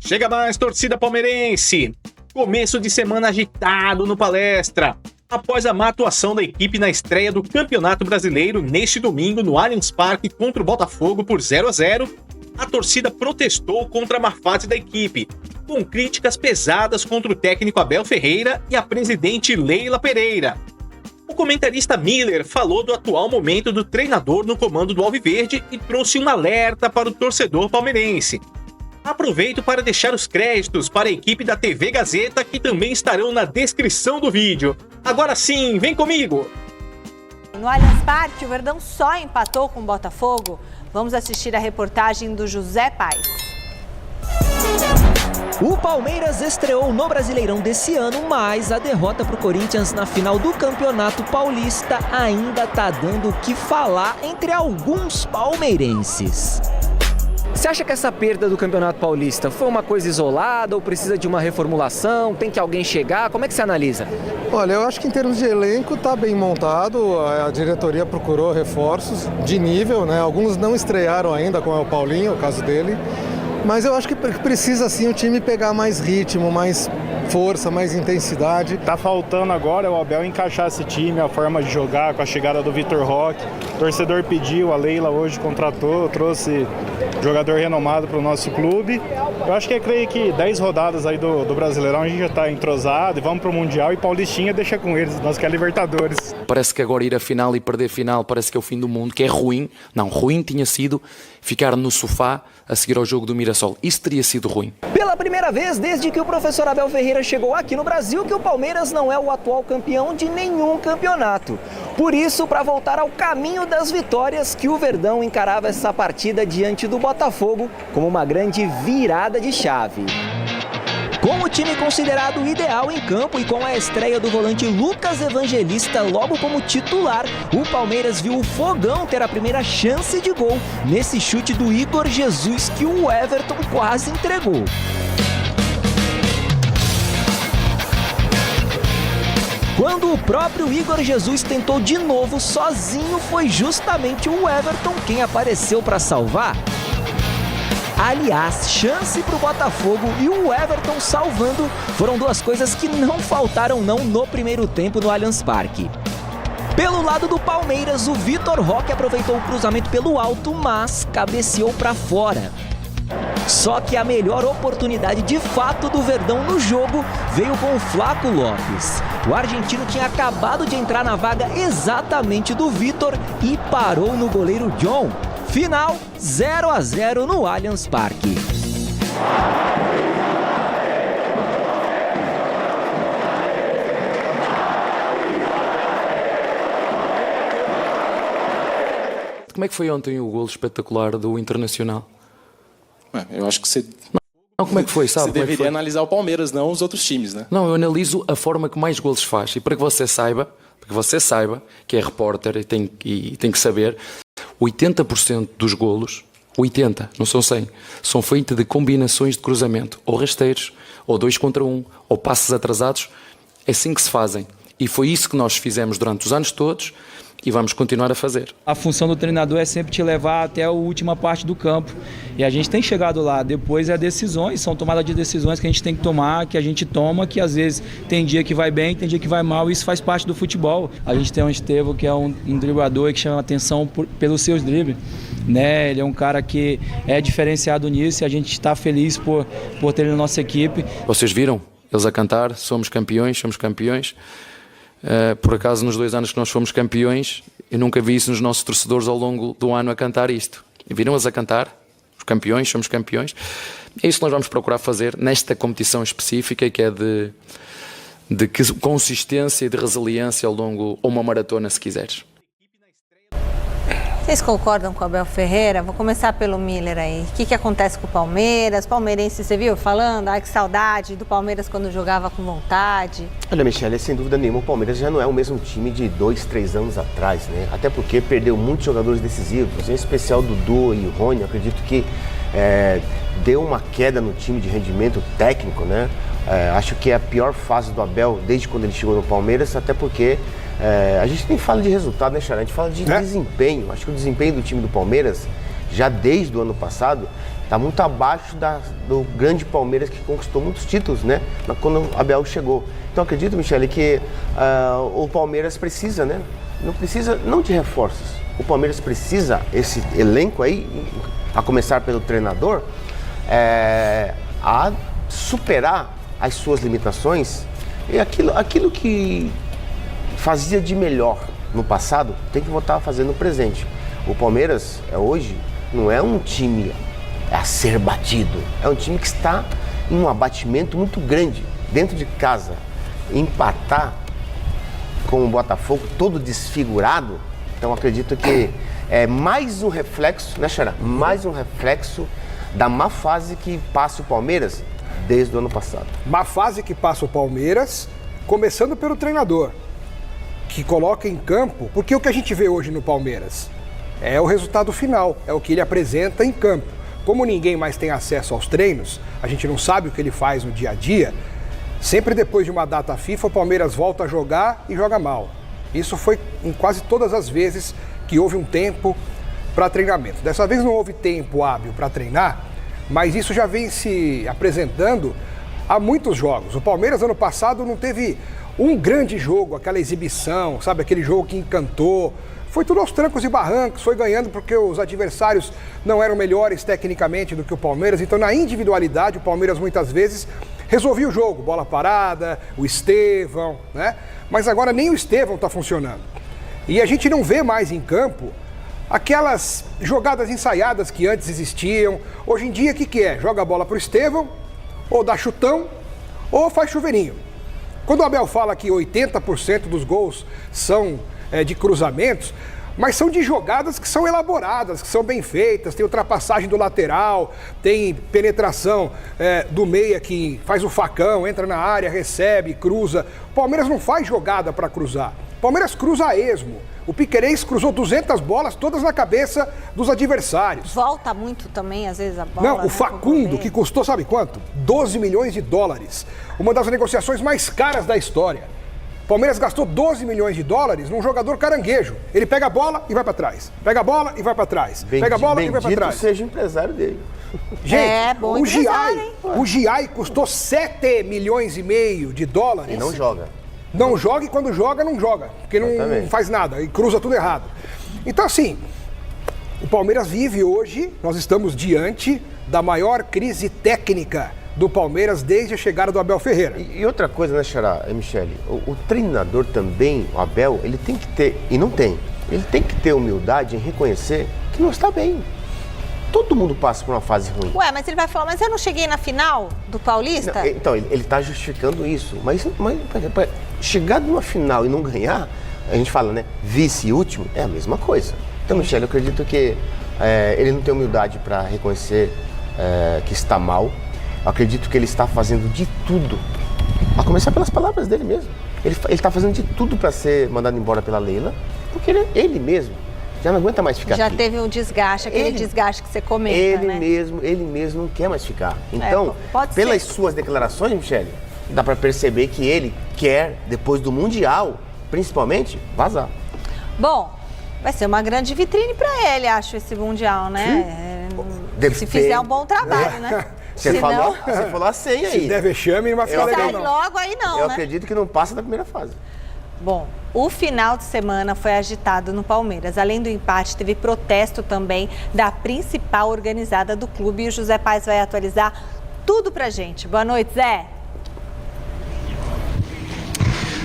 Chega mais, torcida palmeirense! Começo de semana agitado no Palestra. Após a má atuação da equipe na estreia do Campeonato Brasileiro neste domingo no Allianz Parque contra o Botafogo por 0-0, a torcida protestou contra a má fase da equipe, com críticas pesadas contra o técnico Abel Ferreira e a presidente Leila Pereira. O comentarista Miller falou do atual momento do treinador no comando do Alviverde e trouxe um alerta para o torcedor palmeirense. Aproveito para deixar os créditos para a equipe da TV Gazeta, que também estarão na descrição do vídeo. Agora sim, vem comigo! No Allianz Parque, o Verdão só empatou com o Botafogo. Vamos assistir a reportagem do José Paes. O Palmeiras estreou no Brasileirão desse ano, mas a derrota para o Corinthians na final do Campeonato Paulista ainda tá dando o que falar entre alguns palmeirenses. Você acha que essa perda do Campeonato Paulista foi uma coisa isolada ou precisa de uma reformulação? Tem que alguém chegar? Como é que você analisa? Olha, eu acho que em termos de elenco está bem montado, a diretoria procurou reforços de nível, né? Alguns não estrearam ainda, como é o Paulinho, o caso dele. Mas eu acho que precisa sim o time pegar mais ritmo, mais força, mais intensidade. Tá faltando agora o Abel encaixar esse time, a forma de jogar, com a chegada do Vitor Roque. O torcedor pediu, a Leila hoje contratou, trouxe jogador renomado para o nosso clube. Eu acho que creio que 10 rodadas aí do Brasileirão a gente já está entrosado e vamos para o Mundial e Paulistinha deixa com eles, nós que é Libertadores. Parece que agora ir à final e perder a final parece que é o fim do mundo, que é ruim. Não, ruim tinha sido ficar no sofá a seguir ao jogo do Mirassol. Isso teria sido ruim. Pela primeira vez desde que o professor Abel Ferreira chegou aqui no Brasil, que o Palmeiras não é o atual campeão de nenhum campeonato. Por isso, para voltar ao caminho das vitórias, que o Verdão encarava essa partida diante do Botafogo como uma grande virada de chave. Com o time considerado ideal em campo e com a estreia do volante Lucas Evangelista logo como titular, o Palmeiras viu o Fogão ter a primeira chance de gol nesse chute do Igor Jesus que o Everton quase entregou. Quando o próprio Igor Jesus tentou de novo sozinho, foi justamente o Everton quem apareceu para salvar. Aliás, chance para o Botafogo e o Everton salvando foram duas coisas que não faltaram no primeiro tempo no Allianz Parque. Pelo lado do Palmeiras, o Vitor Roque aproveitou o cruzamento pelo alto, mas cabeceou para fora. Só que a melhor oportunidade de fato do Verdão no jogo veio com o Flaco Lopes. O argentino tinha acabado de entrar na vaga exatamente do Vitor e parou no goleiro John. Final 0-0 no Allianz Parque. Como é que foi ontem o golo espetacular do Internacional? Eu acho que você... Não, como é que foi, sabe? Você deveria analisar o Palmeiras, não os outros times, né? Não, eu analiso a forma que mais golos faz. E para que você saiba, que é repórter e tem que saber, 80% dos golos, 80, não são 100, são feitos de combinações de cruzamento, ou rasteiros, ou 2 contra 1, ou passes atrasados. É assim que se fazem. E foi isso que nós fizemos durante os anos todos e vamos continuar a fazer. A função do treinador é sempre te levar até a última parte do campo. E a gente tem chegado lá. Depois é decisões, são tomadas de decisões que a gente tem que tomar, que a gente toma, que às vezes tem dia que vai bem, tem dia que vai mal, e isso faz parte do futebol. A gente tem um Estevão que é um driblador que chama a atenção pelos seus dribles. Né? Ele é um cara que é diferenciado nisso e a gente está feliz por ter ele na nossa equipe. Vocês viram eles a cantar, somos campeões. Por acaso, nos 2 anos que nós fomos campeões, eu nunca vi isso nos nossos torcedores ao longo do ano a cantar isto. Viram-os a cantar? Os campeões, somos campeões. É isso que nós vamos procurar fazer nesta competição específica, que é de consistência e de resiliência ao longo, ou uma maratona, se quiseres. Vocês concordam com o Abel Ferreira? Vou começar pelo Miller aí. O que acontece com o Palmeiras? Palmeirense, você viu falando? Ai, que saudade do Palmeiras quando jogava com vontade. Olha, Michele, sem dúvida nenhuma, o Palmeiras já não é o mesmo time de 2, 3 anos atrás, né? Até porque perdeu muitos jogadores decisivos, em especial Dudu e Rony. Eu acredito que deu uma queda no time de rendimento técnico, né? Acho que é a pior fase do Abel desde quando ele chegou no Palmeiras, até porque a gente nem fala de resultado, né, Xará? A gente fala de desempenho. Acho que o desempenho do time do Palmeiras, já desde o ano passado, Está muito abaixo do grande Palmeiras que conquistou muitos títulos, né? Quando o Abel chegou. Então acredito, Michele, que o Palmeiras precisa, né? Não precisa, não de reforços. O Palmeiras precisa, esse elenco aí, a começar pelo treinador, a superar as suas limitações e aquilo que fazia de melhor no passado, tem que voltar a fazer no presente. O Palmeiras, hoje, não é um time a ser batido. É um time que está em um abatimento muito grande dentro de casa. Empatar com o Botafogo todo desfigurado, então acredito que é mais um reflexo, né, Xará? Mais um reflexo da má fase que passa o Palmeiras desde o ano passado. Má fase que passa o Palmeiras, começando pelo treinador, que coloca em campo, porque o que a gente vê hoje no Palmeiras é o resultado final, é o que ele apresenta em campo. Como ninguém mais tem acesso aos treinos, a gente não sabe o que ele faz no dia a dia, sempre depois de uma data FIFA, o Palmeiras volta a jogar e joga mal. Isso foi em quase todas as vezes que houve um tempo para treinamento. Dessa vez não houve tempo hábil para treinar, mas isso já vem se apresentando há muitos jogos. O Palmeiras, ano passado, não teve um grande jogo, aquela exibição, sabe? Aquele jogo que encantou. Foi tudo aos trancos e barrancos, foi ganhando porque os adversários não eram melhores tecnicamente do que o Palmeiras. Então, na individualidade, o Palmeiras muitas vezes resolvia o jogo. Bola parada, o Estevão, né? Mas agora nem o Estevão está funcionando. E a gente não vê mais em campo aquelas jogadas ensaiadas que antes existiam. Hoje em dia, o que é? Joga a bola para o Estevão, ou dá chutão, ou faz chuveirinho. Quando o Abel fala que 80% dos gols são de cruzamentos, mas são de jogadas que são elaboradas, que são bem feitas, tem ultrapassagem do lateral, tem penetração do meia que faz o facão, entra na área, recebe, cruza. O Palmeiras não faz jogada para cruzar, o Palmeiras cruza a esmo. O Piquerez cruzou 200 bolas, todas na cabeça dos adversários. Volta muito também, às vezes, a bola. Não, o Facundo, que custou, sabe quanto? 12 milhões de dólares. Uma das negociações mais caras da história. O Palmeiras gastou 12 milhões de dólares num jogador caranguejo. Ele pega a bola e vai para trás. Pega a bola e vai para trás. Pega a bola e vai para trás. Seja empresário dele. Gente, o Giai custou 7 milhões e meio de dólares. E não joga. Não joga e quando joga, não joga. Porque não faz nada e cruza tudo errado. Então, assim, o Palmeiras vive hoje, nós estamos diante da maior crise técnica do Palmeiras desde a chegada do Abel Ferreira. E outra coisa, né, Xará, Michele? O treinador também, o Abel, ele tem que ter, e não tem, ele tem que ter humildade em reconhecer que não está bem. Todo mundo passa por uma fase ruim. Ué, mas ele vai falar, mas eu não cheguei na final do Paulista? Não, então, ele está justificando isso. Mas chegar numa final e não ganhar, a gente fala, né, vice e último, é a mesma coisa. Então, Michele, eu acredito que ele não tem humildade para reconhecer que está mal. Eu acredito que ele está fazendo de tudo, a começar pelas palavras dele mesmo. Ele está fazendo de tudo para ser mandado embora pela Leila, porque ele mesmo já não aguenta mais ficar já aqui. Teve um desgaste, aquele desgaste que você comenta, ele mesmo não quer mais ficar. Então, pelas suas declarações, Michele, dá para perceber que ele quer, depois do Mundial, principalmente, vazar. Bom, vai ser uma grande vitrine para ele, acho, esse Mundial, né? Se fizer um bom trabalho, né? Você falou a senha aí. Se der vexame, não vai ficar legal, não. Logo aí não, Eu acredito que não passa da primeira fase. Bom, o final de semana foi agitado no Palmeiras. Além do empate, teve protesto também da principal organizada do clube. E o José Paes vai atualizar tudo pra gente. Boa noite, Zé.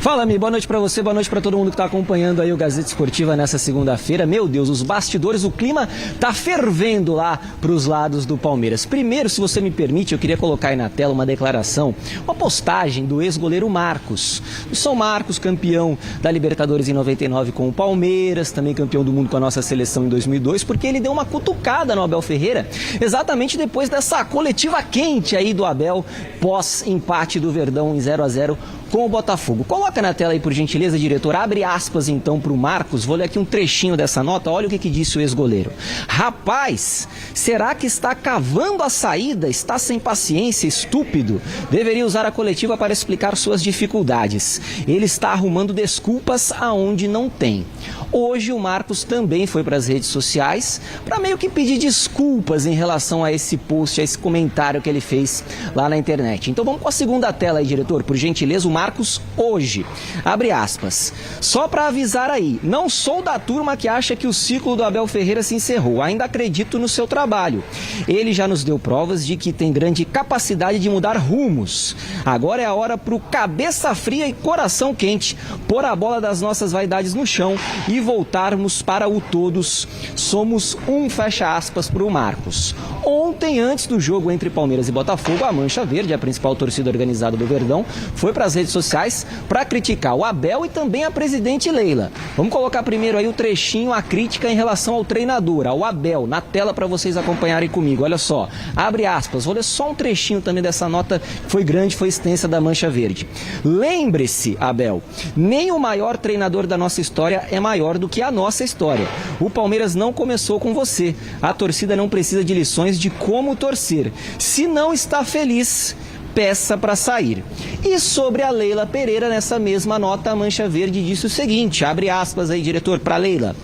Fala, Mi, boa noite pra você, boa noite pra todo mundo que tá acompanhando aí o Gazeta Esportiva nessa segunda-feira. Meu Deus, os bastidores, o clima tá fervendo lá pros lados do Palmeiras. Primeiro, se você me permite, eu queria colocar aí na tela uma declaração, uma postagem do ex-goleiro Marcos. O São Marcos, campeão da Libertadores em 99 com o Palmeiras, também campeão do mundo com a nossa seleção em 2002, porque ele deu uma cutucada no Abel Ferreira, exatamente depois dessa coletiva quente aí do Abel, pós-empate do Verdão em 0-0 com o Botafogo. Coloca na tela aí, por gentileza, diretor. Abre aspas, então, para o Marcos. Vou ler aqui um trechinho dessa nota. Olha o que disse o ex-goleiro. Rapaz, será que está cavando a saída? Está sem paciência, estúpido? Deveria usar a coletiva para explicar suas dificuldades. Ele está arrumando desculpas aonde não tem. Hoje o Marcos também foi para as redes sociais para meio que pedir desculpas em relação a esse post, a esse comentário que ele fez lá na internet. Então vamos com a segunda tela aí, diretor. Por gentileza, o Marcos hoje. Abre aspas. Só para avisar aí, não sou da turma que acha que o ciclo do Abel Ferreira se encerrou. Ainda acredito no seu trabalho. Ele já nos deu provas de que tem grande capacidade de mudar rumos. Agora é a hora para o cabeça fria e coração quente pôr a bola das nossas vaidades no chão e voltarmos para o todos. Somos um, fecha aspas, para o Marcos. Ontem, antes do jogo entre Palmeiras e Botafogo, a Mancha Verde, a principal torcida organizada do Verdão, foi para as redes sociais para criticar o Abel e também a presidente Leila. Vamos colocar primeiro aí o trechinho, a crítica em relação ao treinador, ao Abel, na tela para vocês acompanharem comigo. Olha só, abre aspas, vou ler só um trechinho também dessa nota, foi grande, foi extensa, da Mancha Verde. Lembre-se, Abel, nem o maior treinador da nossa história é maior do que a nossa história. O Palmeiras não começou com você. A torcida não precisa de lições de como torcer. Se não está feliz, peça para sair. E sobre a Leila Pereira, nessa mesma nota, a Mancha Verde disse o seguinte, abre aspas aí, diretor, para Leila.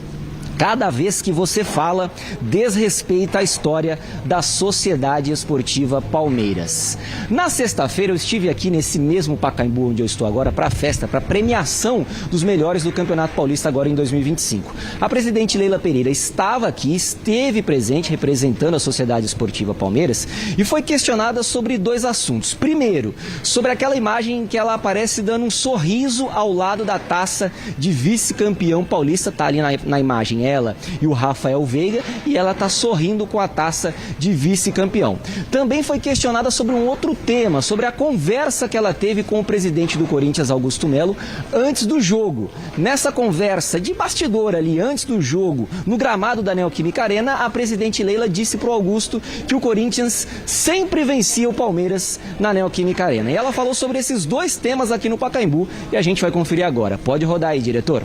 Cada vez que você fala, desrespeita a história da Sociedade Esportiva Palmeiras. Na sexta-feira eu estive aqui nesse mesmo Pacaembu onde eu estou agora para a festa, para a premiação dos melhores do Campeonato Paulista agora em 2025. A presidente Leila Pereira estava aqui, esteve presente representando a Sociedade Esportiva Palmeiras e foi questionada sobre dois assuntos. Primeiro, sobre aquela imagem em que ela aparece dando um sorriso ao lado da taça de vice-campeão paulista, tá ali na imagem ela e o Rafael Veiga, e ela está sorrindo com a taça de vice-campeão. Também foi questionada sobre um outro tema, sobre a conversa que ela teve com o presidente do Corinthians, Augusto Melo, antes do jogo. Nessa conversa de bastidor ali, antes do jogo, no gramado da Neoquímica Arena, a presidente Leila disse para o Augusto que o Corinthians sempre vencia o Palmeiras na Neoquímica Arena. E ela falou sobre esses dois temas aqui no Pacaembu e a gente vai conferir agora. Pode rodar aí, diretor.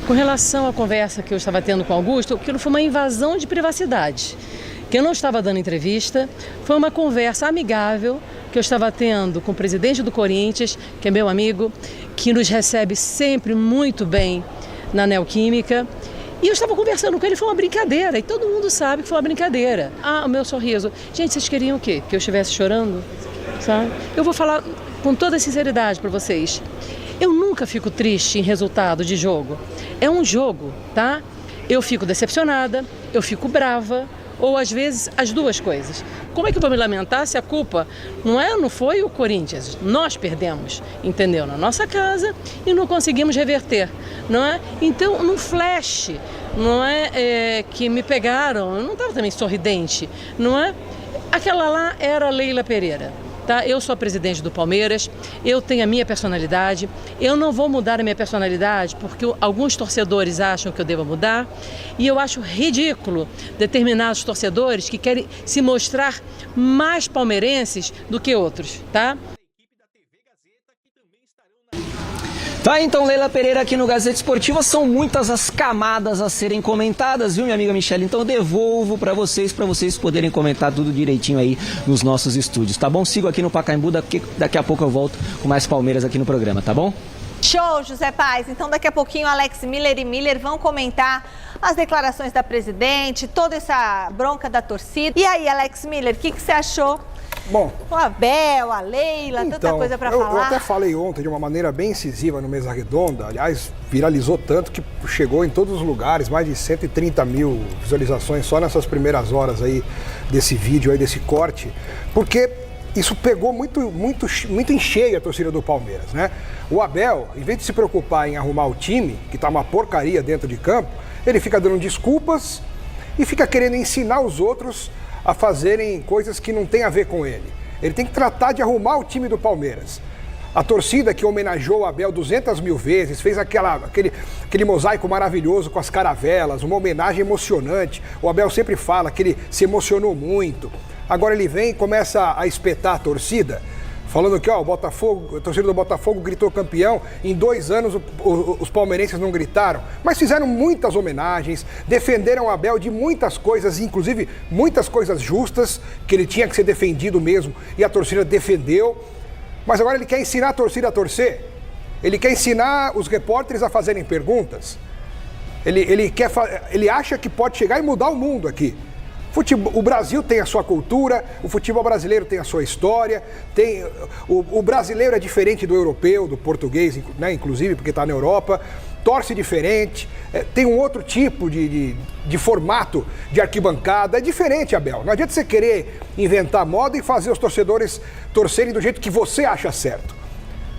Com relação à conversa que eu estava tendo com o Augusto, aquilo foi uma invasão de privacidade. Que eu não estava dando entrevista, foi uma conversa amigável que eu estava tendo com o presidente do Corinthians, que é meu amigo, que nos recebe sempre muito bem na Neoquímica. E eu estava conversando com ele, foi uma brincadeira, e todo mundo sabe que foi uma brincadeira. Ah, o meu sorriso. Gente, vocês queriam o quê? Que eu estivesse chorando? Sabe? Eu vou falar com toda sinceridade para vocês. Eu nunca fico triste em resultado de jogo. É um jogo, tá? Eu fico decepcionada, eu fico brava, ou às vezes as duas coisas. Como é que eu vou me lamentar se a culpa não foi o Corinthians? Nós perdemos, entendeu? Na nossa casa e não conseguimos reverter, não é? Então, num flash, não é, que me pegaram, eu não estava também sorridente, não é? Aquela lá era a Leila Pereira. Tá? Eu sou a presidente do Palmeiras, eu tenho a minha personalidade, eu não vou mudar a minha personalidade porque alguns torcedores acham que eu devo mudar e eu acho ridículo determinados torcedores que querem se mostrar mais palmeirenses do que outros, tá? Tá, então, Leila Pereira aqui no Gazeta Esportiva, são muitas as camadas a serem comentadas, viu, minha amiga Michele? Então eu devolvo para vocês poderem comentar tudo direitinho aí nos nossos estúdios, tá bom? Sigo aqui no Pacaembu, daqui a pouco eu volto com mais Palmeiras aqui no programa, tá bom? Show, José Paz. Então daqui a pouquinho Alex Miller e Miller vão comentar as declarações da presidente, toda essa bronca da torcida. E aí, Alex Miller, o que você achou? Bom, o Abel, a Leila, então, tanta coisa para falar. Eu até falei ontem de uma maneira bem incisiva no Mesa Redonda, aliás, viralizou tanto que chegou em todos os lugares, mais de 130 mil visualizações só nessas primeiras horas aí desse vídeo aí, desse corte, porque isso pegou muito em cheio a torcida do Palmeiras, né? O Abel, em vez de se preocupar em arrumar o time, que tá uma porcaria dentro de campo, ele fica dando desculpas e fica querendo ensinar os outros a fazerem coisas que não tem a ver com ele. Ele tem que tratar de arrumar o time do Palmeiras. A torcida que homenageou o Abel 200 mil vezes, fez aquele mosaico maravilhoso com as caravelas, uma homenagem emocionante. O Abel sempre fala que ele se emocionou muito. Agora ele vem e começa a espetar a torcida, falando que o Botafogo, a torcida do Botafogo gritou campeão, em 2 anos os palmeirenses não gritaram, mas fizeram muitas homenagens, defenderam o Abel de muitas coisas, inclusive muitas coisas justas, que ele tinha que ser defendido mesmo, e a torcida defendeu, mas agora ele quer ensinar a torcida a torcer, ele quer ensinar os repórteres a fazerem perguntas, ele acha que pode chegar e mudar o mundo aqui. O Brasil tem a sua cultura, o futebol brasileiro tem a sua história, o brasileiro é diferente do europeu, do português, né, inclusive, porque está na Europa, torce diferente, tem um outro tipo de formato de arquibancada, é diferente, Abel. Não adianta você querer inventar moda e fazer os torcedores torcerem do jeito que você acha certo.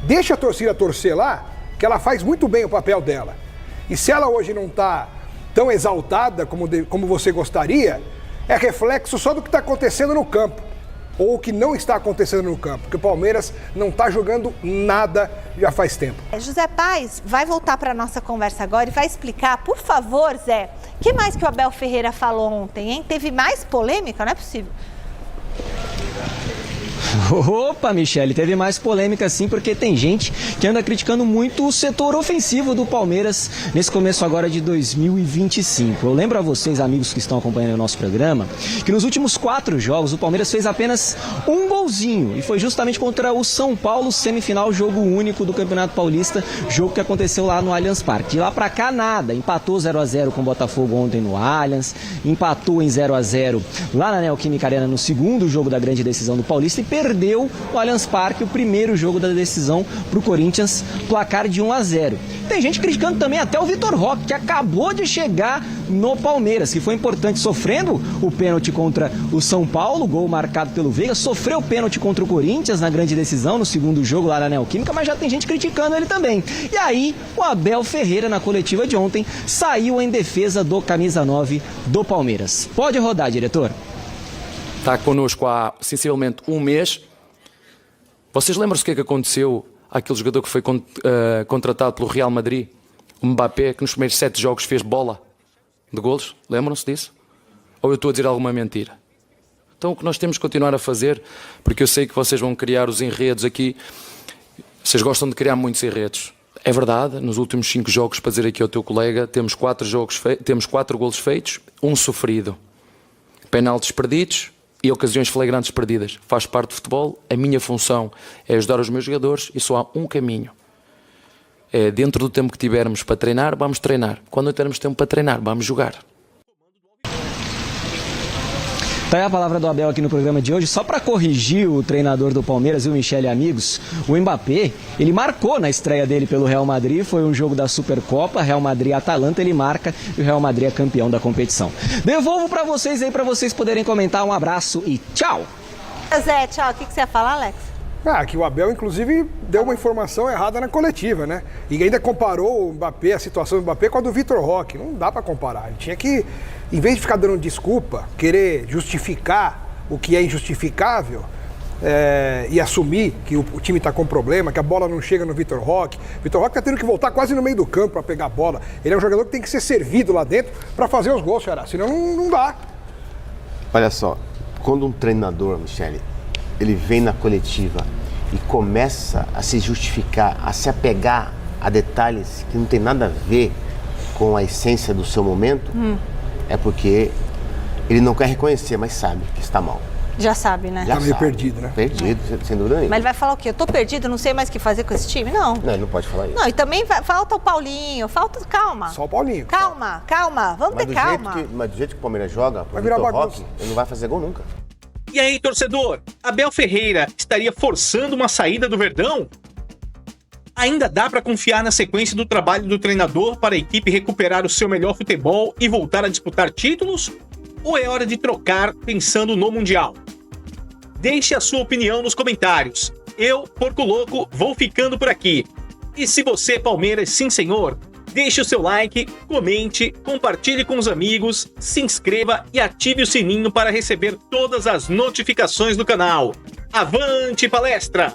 Deixa a torcida torcer lá, que ela faz muito bem o papel dela. E se ela hoje não está tão exaltada como você gostaria, é reflexo só do que está acontecendo no campo, ou o que não está acontecendo no campo, porque o Palmeiras não está jogando nada já faz tempo. José Paz vai voltar para a nossa conversa agora e vai explicar, por favor, Zé, o que mais que o Abel Ferreira falou ontem, hein? Teve mais polêmica? Não é possível. Opa, Michele, teve mais polêmica sim, porque tem gente que anda criticando muito o setor ofensivo do Palmeiras nesse começo agora de 2025. Eu lembro a vocês, amigos que estão acompanhando o nosso programa, que nos últimos 4 jogos o Palmeiras fez apenas um golzinho, e foi justamente contra o São Paulo, semifinal, jogo único do Campeonato Paulista, jogo que aconteceu lá no Allianz Parque. De lá pra cá nada, empatou 0-0 com o Botafogo ontem no Allianz, empatou em 0-0 lá na Neoquímica Arena no segundo jogo da grande decisão do Paulista e perdeu o Allianz Parque, o primeiro jogo da decisão para o Corinthians, placar de 1-0. Tem gente criticando também até o Vitor Roque, que acabou de chegar no Palmeiras, que foi importante, sofrendo o pênalti contra o São Paulo, gol marcado pelo Veiga, sofreu o pênalti contra o Corinthians na grande decisão, no segundo jogo lá na Neoquímica, mas já tem gente criticando ele também. E aí, o Abel Ferreira, na coletiva de ontem, saiu em defesa do camisa 9 do Palmeiras. Pode rodar, diretor. Está connosco há sensivelmente um mês. Vocês lembram-se o que é que aconteceu àquele jogador que foi contratado pelo Real Madrid, o Mbappé, que nos primeiros 7 jogos fez bola de golos? Lembram-se disso? Ou eu estou a dizer alguma mentira? Então o que nós temos que continuar a fazer, porque eu sei que vocês vão criar os enredos aqui, vocês gostam de criar muitos enredos. É verdade, nos últimos 5 jogos, para dizer aqui ao teu colega, temos 4 golos feitos, 1 sofrido. Penaltis perdidos e ocasiões flagrantes perdidas. Faz parte do futebol, a minha função é ajudar os meus jogadores e só há um caminho. É dentro do tempo que tivermos para treinar, vamos treinar. Quando não tivermos tempo para treinar, vamos jogar. Tá aí a palavra do Abel aqui no programa de hoje. Só para corrigir o treinador do Palmeiras, o Michele amigos, o Mbappé, ele marcou na estreia dele pelo Real Madrid, foi um jogo da Supercopa, Real Madrid-Atalanta, ele marca e o Real Madrid é campeão da competição. Devolvo para vocês aí, para vocês poderem comentar. Um abraço e tchau! Zé, tchau. O que você ia falar, Alex? Que o Abel, inclusive, deu uma informação errada na coletiva, né? E ainda comparou o Mbappé, a situação do Mbappé com a do Vitor Roque. Não dá para comparar. Ele tinha que, em vez de ficar dando desculpa, querer justificar o que é injustificável e assumir que o time está com problema, que a bola não chega no Vitor Roque. O Vitor Roque está tendo que voltar quase no meio do campo para pegar a bola. Ele é um jogador que tem que ser servido lá dentro para fazer os gols, Xará. Senão não dá. Olha só, quando um treinador, Michele, ele vem na coletiva e começa a se justificar, a se apegar a detalhes que não tem nada a ver com a essência do seu momento, é porque ele não quer reconhecer, mas sabe que está mal. Já sabe, né? Já meio perdido, né? Perdido, sem dúvida nenhuma. Mas ele vai falar o quê? Eu tô perdido, não sei mais o que fazer com esse time? Não. Não, ele não pode falar isso. Não, e também falta o Paulinho, calma. Só o Paulinho. Calma, vamos ter calma. Mas do jeito que o Palmeiras joga, vai virar Vitor bagunça. Roque, ele não vai fazer gol nunca. E aí, torcedor, Abel Ferreira estaria forçando uma saída do Verdão? Ainda dá para confiar na sequência do trabalho do treinador para a equipe recuperar o seu melhor futebol e voltar a disputar títulos? Ou é hora de trocar pensando no Mundial? Deixe a sua opinião nos comentários. Eu, Porco Louco, vou ficando por aqui. E se você, Palmeiras, sim senhor, deixe o seu like, comente, compartilhe com os amigos, se inscreva e ative o sininho para receber todas as notificações do canal. Avante palestra!